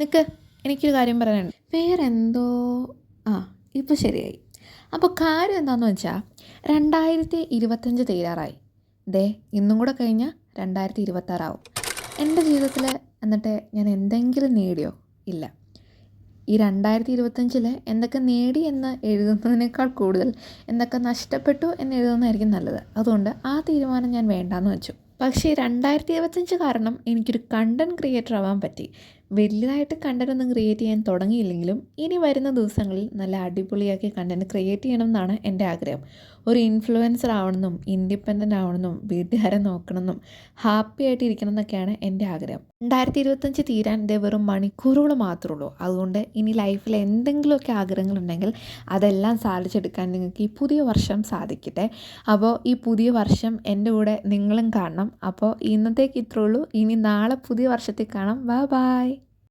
നിക്ക്, എനിക്കൊരു കാര്യം പറയാനുണ്ട്. വേറെന്തോ ആ ഇപ്പോൾ ശരിയായി. അപ്പോൾ കാര്യം എന്താണെന്ന് വെച്ചാൽ 2025 തീരാറായി. ദേ ഇന്നും കൂടെ കഴിഞ്ഞാൽ 2026 എൻ്റെ ജീവിതത്തിൽ എന്നിട്ട് ഞാൻ എന്തെങ്കിലും നേടിയോ? ഇല്ല. ഈ 2025 എന്തൊക്കെ നേടി എന്ന് എഴുതുന്നതിനേക്കാൾ കൂടുതൽ എന്തൊക്കെ നഷ്ടപ്പെട്ടു എന്ന് എഴുതുന്നതായിരിക്കും നല്ലത്. അതുകൊണ്ട് ആ തീരുമാനം ഞാൻ വേണ്ടാന്ന് വെച്ചു. പക്ഷേ 2025 കാരണം എനിക്കൊരു കണ്ടൻറ് ക്രിയേറ്റർ ആവാൻ പറ്റി. വലിയതായിട്ട് കണ്ടൻറ് ഒന്നും ക്രിയേറ്റ് ചെയ്യാൻ തുടങ്ങിയില്ലെങ്കിലും ഇനി വരുന്ന ദിവസങ്ങളിൽ നല്ല അടിപൊളിയാക്കി കണ്ടൻറ് ക്രിയേറ്റ് ചെയ്യണം എന്നാണ് എൻ്റെ ആഗ്രഹം. ഒരു ഇൻഫ്ലുവൻസർ ആവണമെന്നും ഇൻഡിപെൻഡൻ്റ് ആവണമെന്നും വീട്ടുകാരെ നോക്കണമെന്നും ഹാപ്പി ആയിട്ട് ഇരിക്കണം എന്നൊക്കെയാണ് എൻ്റെ ആഗ്രഹം. 2025 തീരാൻ ദേ വെറും മണിക്കൂറുകൾ മാത്രമേ ഉള്ളൂ. അതുകൊണ്ട് ഇനി ലൈഫിൽ എന്തെങ്കിലുമൊക്കെ ആഗ്രഹങ്ങളുണ്ടെങ്കിൽ അതെല്ലാം സാധിച്ചെടുക്കാൻ നിങ്ങൾക്ക് ഈ പുതിയ വർഷം സാധിക്കട്ടെ. അപ്പോൾ ഈ പുതിയ വർഷം എൻ്റെ കൂടെ നിങ്ങളും കാണണം. അപ്പോൾ ഇന്നത്തേക്ക് ഇത്രേ ഉള്ളൂ. ഇനി നാളെ പുതിയ വർഷത്തിൽ കാണാം. Bye bye.